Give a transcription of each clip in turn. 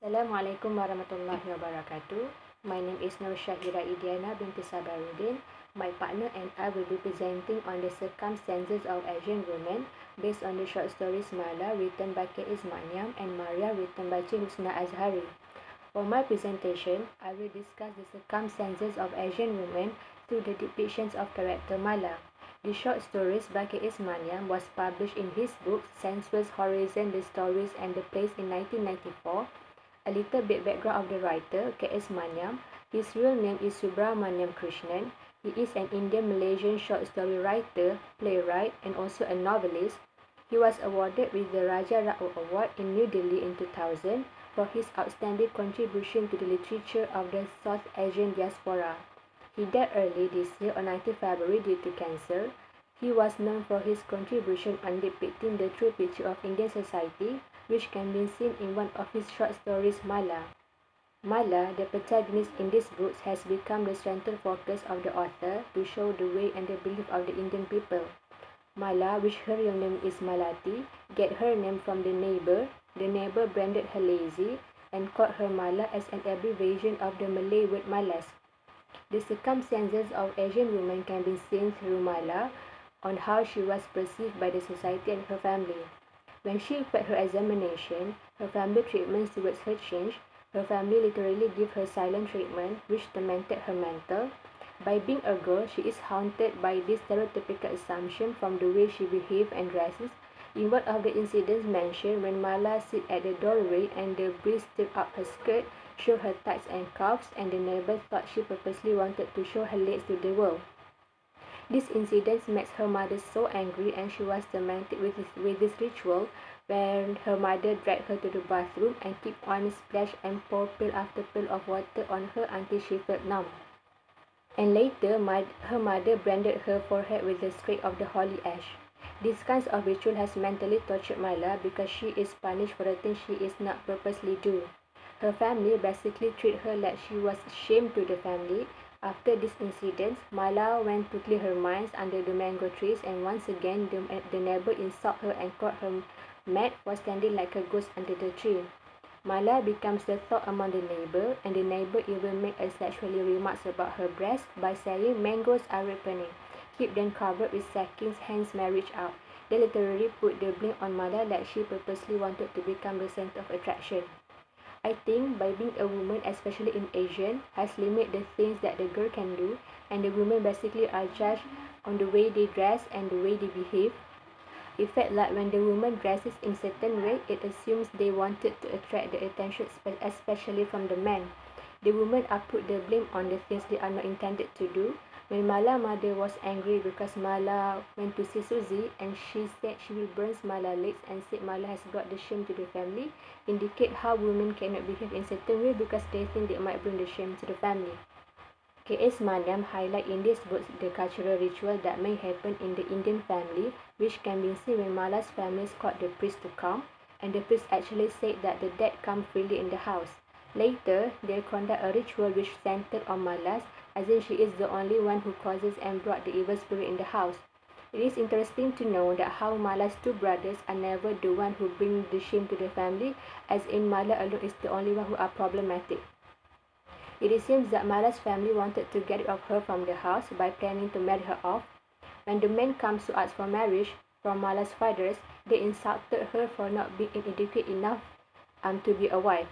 Assalamualaikum warahmatullahi wabarakatuh. My name is Syahira Idiana Binti Sabaruddin. My partner and I will be presenting on the circumstances of Asian women based on the short stories Mala written by Maniam and Mariah written by Husna Azhari. For my presentation, I will discuss the circumstances of Asian women through the depictions of character Mala. The short stories by Maniam was published in his book Sensuous Horizon, The Stories and the Place in 1994. A little bit background of the writer, Maniam. His real name is Subramaniam Krishnan. He is an Indian-Malaysian short story writer, playwright, and also a novelist. He was awarded with the Raja Rao Award in New Delhi in 2000 for his outstanding contribution to the literature of the South Asian diaspora. He died early this year on 19 February due to cancer. He was known for his contribution on depicting the true picture of Indian society, which can be seen in one of his short stories, Mala. Mala, the protagonist in these books, has become the central focus of the author to show the way and the belief of the Indian people. Mala, which her real name is Malati, get her name from the neighbor. The neighbor branded her lazy and called her Mala as an abbreviation of the Malay word malas. The circumstances of Asian women can be seen through Mala on how she was perceived by the society and her family. When she failed her examination, her family treatments towards her changed. Her family literally gave her silent treatment, which tormented her mental. By being a girl, she is haunted by this stereotypical assumption from the way she behaves and dresses. In one of the incidents mentioned, when Mala sit at the doorway and the breeze stirred up her skirt, showed her tights and calves, and the neighbor thought she purposely wanted to show her legs to the world. This incident makes her mother so angry, and she was tormented with this ritual when her mother dragged her to the bathroom and kept on splash and pour pail after pail of water on her until she felt numb. And later, her mother branded her forehead with the scrape of the holy ash. This kind of ritual has mentally tortured Mala because she is punished for the things she is not purposely do. Her family basically treat her like she was shame to the family. After this incident, Mala went to clear her mines under the mango trees, and once again the neighbor insulted her and called her mad for standing like a ghost under the tree. Mala becomes the thought among the neighbor, and the neighbor even make a sexually remarks about her breast by saying mangoes are ripening. Keep them covered with sackings, hence marriage out. They literally put the blame on Mala like she purposely wanted to become the center of attraction. I think by being a woman, especially in Asian, has limited the things that the girl can do, and the women basically are judged on the way they dress and the way they behave. It felt like when the woman dresses in certain way, it assumes they wanted to attract the attention, especially from the men. The women are put the blame on the things they are not intended to do. When Mala's mother was angry because Mala went to see Suzy and she said she will burn Mala's legs and said Mala has brought the shame to the family, indicate how women cannot behave in certain way because they think they might bring the shame to the family. Maniam highlight in this book the cultural ritual that may happen in the Indian family, which can be seen when Mala's family called the priest to come, and the priest actually said that the dead come freely in the house. Later, they conduct a ritual which centered on Mala's, as in she is the only one who causes and brought the evil spirit in the house. It is interesting to know that how Mala's two brothers are never the one who bring the shame to the family, as in Mala alone is the only one who are problematic. It seems that Mala's family wanted to get rid of her from the house by planning to marry her off. When the man comes to ask for marriage from Mala's fathers, they insulted her for not being inadequate enough to be a wife.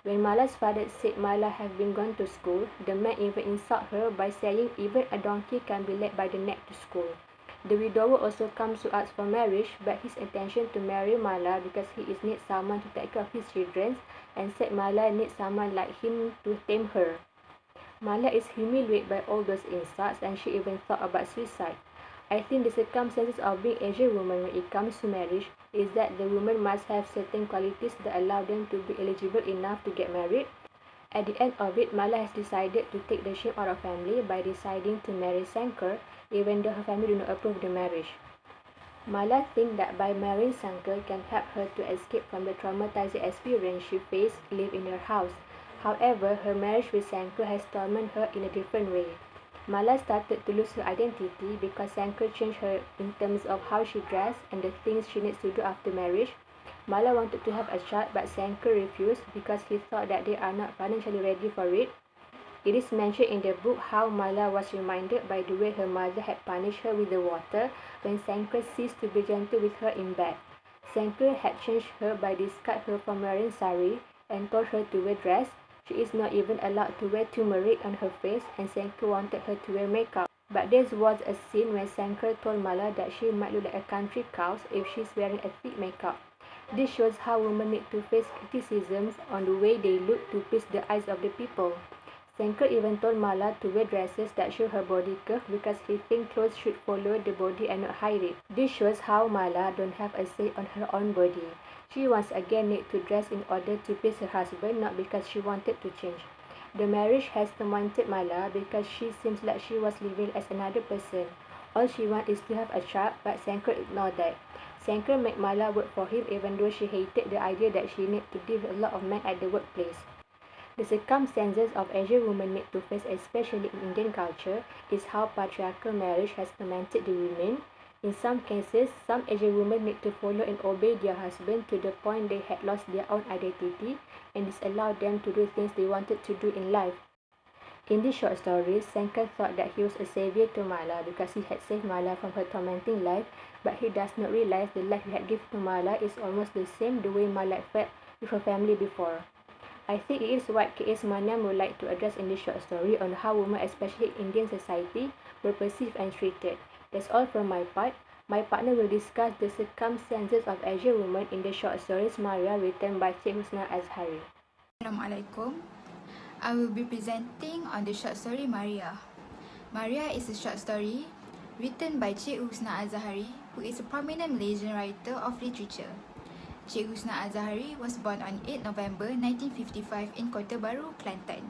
When Mala's father said Mala have been gone to school, the man even insulted her by saying even a donkey can be led by the neck to school. The widower also comes to ask for marriage, but his intention to marry Mala because he is need someone to take care of his children, and said Mala needs someone like him to tame her. Mala is humiliated by all those insults, and she even thought about suicide. I think the circumstances of being Asian woman when it comes to marriage is that the woman must have certain qualities that allow them to be eligible enough to get married. At the end of it, Mala has decided to take the shame out of family by deciding to marry Sankar, even though her family do not approve the marriage. Mala thinks that by marrying Sankar can help her to escape from the traumatizing experience she faced living in her house. However, her marriage with Sankar has tormented her in a different way. Mala started to lose her identity because Sankar changed her in terms of how she dressed and the things she needs to do after marriage. Mala wanted to have a child, but Sanker refused because he thought that they are not financially ready for it. It is mentioned in the book how Mala was reminded by the way her mother had punished her with the water when Sanker ceased to be gentle with her in bed. Sanker had changed her by discard her from wearing sari and told her to wear dress. She is not even allowed to wear turmeric on her face, and Sanker wanted her to wear makeup. But there was a scene when Sanker told Mala that she might look like a country cow if she's wearing a thick makeup. This shows how women need to face criticisms on the way they look to please the eyes of the people. Sanker even told Mala to wear dresses that show her body curve because he thinks clothes should follow the body and not hide it. This shows how Mala don't have a say on her own body. She once again need to dress in order to please her husband, not because she wanted to change. The marriage has tormented Mala because she seems like she was living as another person. All she wants is to have a child, but Sanker ignored that. Sanker made Mala work for him even though she hated the idea that she needed to deal with a lot of men at the workplace. The circumstances of Asian women need to face, especially in Indian culture, is how patriarchal marriage has tormented the women. In some cases, some Asian women need to follow and obey their husband to the point they had lost their own identity, and this allowed them to do things they wanted to do in life. In this short story, Sanker thought that he was a savior to Mala because he had saved Mala from her tormenting life, but he does not realize the life he had given to Mala is almost the same the way Mala felt with her family before. I think it is what K.S. Maniam would like to address in this short story on how women, especially in Indian society, were perceived and treated. That's all from my part. My partner will discuss the circumstances of Asian women in the short stories Mariah, written by Husna Azhari. Assalamualaikum. I will be presenting on the short story Mariah. Mariah is a short story written by Husna Azhari, who is a prominent Malaysian writer of literature. Husna Azhari was born on 8 November 1955 in Kota Baru, Kelantan.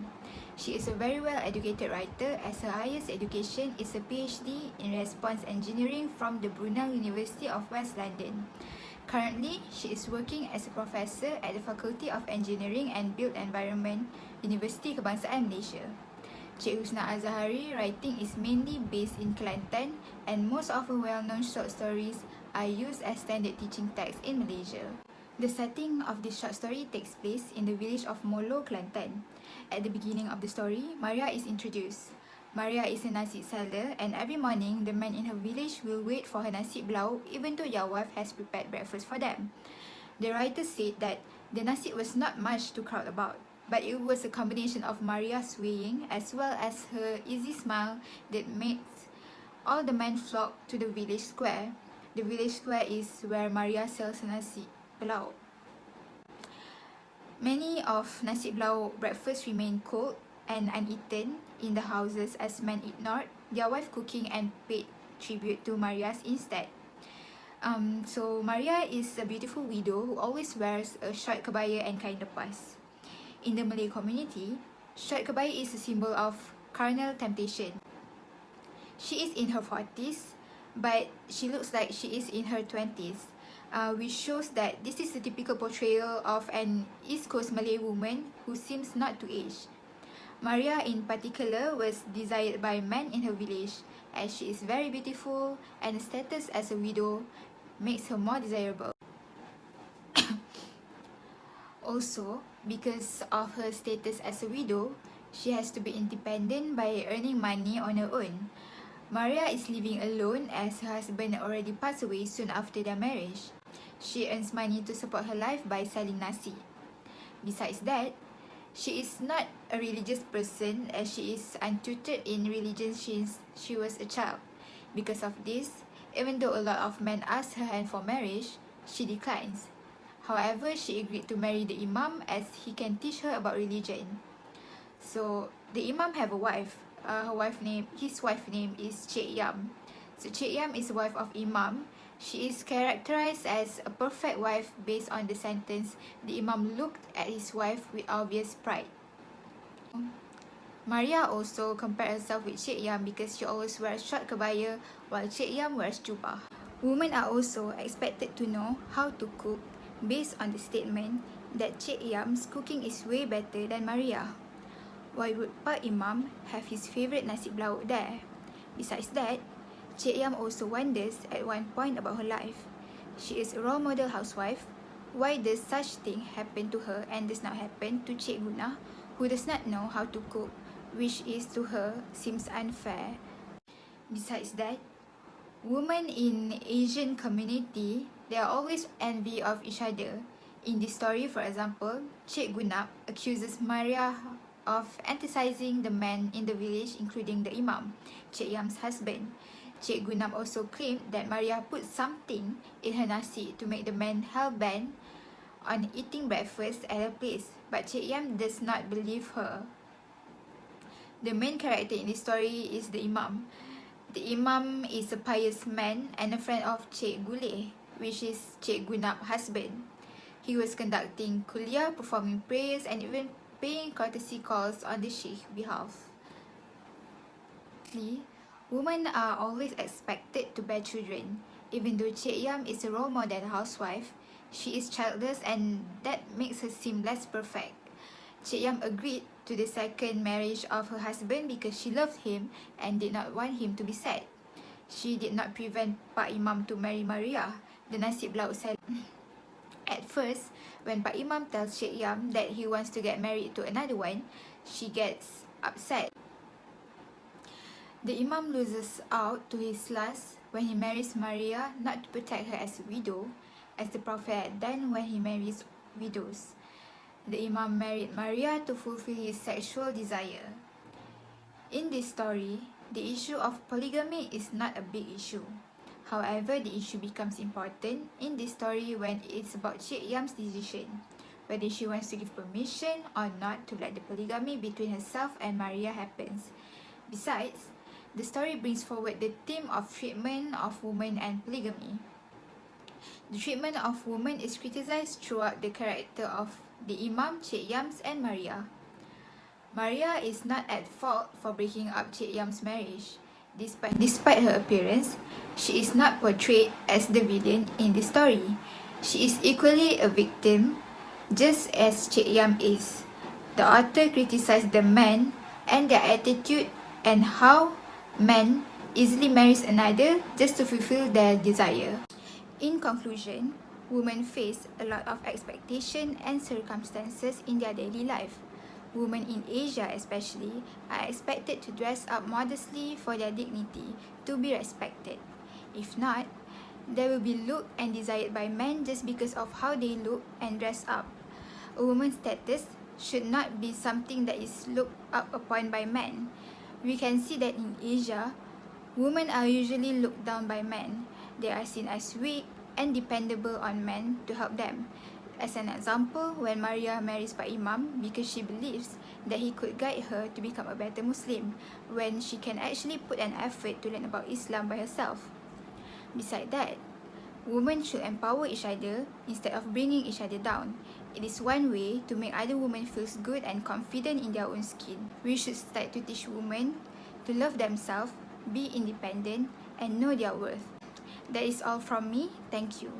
She is a very well-educated writer as her highest education is a PhD in Response Engineering from the Brunel University of West London. Currently, she is working as a professor at the Faculty of Engineering and Built Environment, Universiti Kebangsaan Malaysia. Husna Azhari writing is mainly based in Kelantan, and most of her well-known short stories are used as standard teaching texts in Malaysia. The setting of this short story takes place in the village of Molo, Kelantan. At the beginning of the story, Mariah is introduced. Mariah is a nasi seller, and every morning the men in her village will wait for her nasi blau even though their wife has prepared breakfast for them. The writer said that the nasi was not much to crowd about, but it was a combination of Mariah's swaying as well as her easy smile that made all the men flock to the village square. The village square is where Mariah sells nasi blau. Many of nasi blau breakfast remained cold and uneaten in the houses as men ignored their wife cooking and paid tribute to Mariah's instead. So Mariah is a beautiful widow who always wears a short kebaya and kain lepas. In the Malay community, short kebaya is a symbol of carnal temptation. She is in her 40s, but she looks like she is in her 20s, which shows that this is a typical portrayal of an East Coast Malay woman who seems not to age. Mariah in particular was desired by men in her village as she is very beautiful, and her status as a widow makes her more desirable. Also, because of her status as a widow, she has to be independent by earning money on her own. Mariah is living alone as her husband already passed away soon after their marriage. She earns money to support her life by selling nasi. Besides that, she is not a religious person as she is untutored in religion since she was a child. Because of this, even though a lot of men ask her hand for marriage, she declines. However, she agreed to marry the imam as he can teach her about religion. So, the imam have a wife. His wife name is Cik Yam. So, Cik Yam is the wife of imam. She is characterized as a perfect wife based on the sentence, the imam looked at his wife with obvious pride. Mariah also compared herself with Cik Yam because she always wears short kebaya while Cik Yam wears jubah. Women are also expected to know how to cook based on the statement that Cik Yam's cooking is way better than Mariah. Why would Pak Imam have his favourite nasi blau there? Besides that, Cik Yam also wonders at one point about her life. She is a role model housewife Why does such thing happen to her and does not happen to Cik Guna, who does not know how to cook, which is to her seems unfair? Besides that, women in Asian community, they are always envy of each other. In this story, for example, Cik Gunap accuses Mariah of antagonizing the men in the village, including the Imam, Cik Yam's husband. Cik Gunap also claimed that Mariah put something in her nasi to make the men hell-bent on eating breakfast at her place, but Cik Yam does not believe her. The main character in this story is the Imam. The Imam is a pious man and a friend of Cik Guleh, which is Cik Gunap's husband. He was conducting kuliah, performing prayers and even paying courtesy calls on the Sheikh's behalf. Women are always expected to bear children. Even though Cik Yam is a role model housewife, she is childless and that makes her seem less perfect. Cik Yam agreed to the second marriage of her husband because she loved him and did not want him to be sad. She did not prevent Pak Imam to marry Mariah, the nasi lauk seller. At first, when Pak Imam tells Cik Yam that he wants to get married to another one, she gets upset. The Imam loses out to his lust when he marries Mariah, not to protect her as a widow, as the Prophet had done when he marries widows. The Imam married Mariah to fulfill his sexual desire. In this story, the issue of polygamy is not a big issue. However, the issue becomes important in this story when it's about Cik Yam's decision, whether she wants to give permission or not to let the polygamy between herself and Mariah happens. Besides, the story brings forward the theme of treatment of women and polygamy. The treatment of women is criticized throughout the character of the Imam, Cik Yams and Mariah. Mariah is not at fault for breaking up Cik Yam's marriage. Despite her appearance, she is not portrayed as the villain in the story. She is equally a victim, just as Cik Yam is. The author criticized the men and their attitude and how men easily marries another just to fulfill their desire. In conclusion, women face a lot of expectation and circumstances in their daily life. Women in Asia especially are expected to dress up modestly for their dignity to be respected. If not, they will be looked and desired by men just because of how they look and dress up. A woman's status should not be something that is looked up upon by men. We can see that in Asia, women are usually looked down by men. They are seen as weak and dependable on men to help them. As an example, when Mariah marries Pak Imam because she believes that he could guide her to become a better Muslim, when she can actually put an effort to learn about Islam by herself. Besides that, women should empower each other instead of bringing each other down. It is one way to make other women feel good and confident in their own skin. We should start to teach women to love themselves, be independent, and know their worth. That is all from me. Thank you.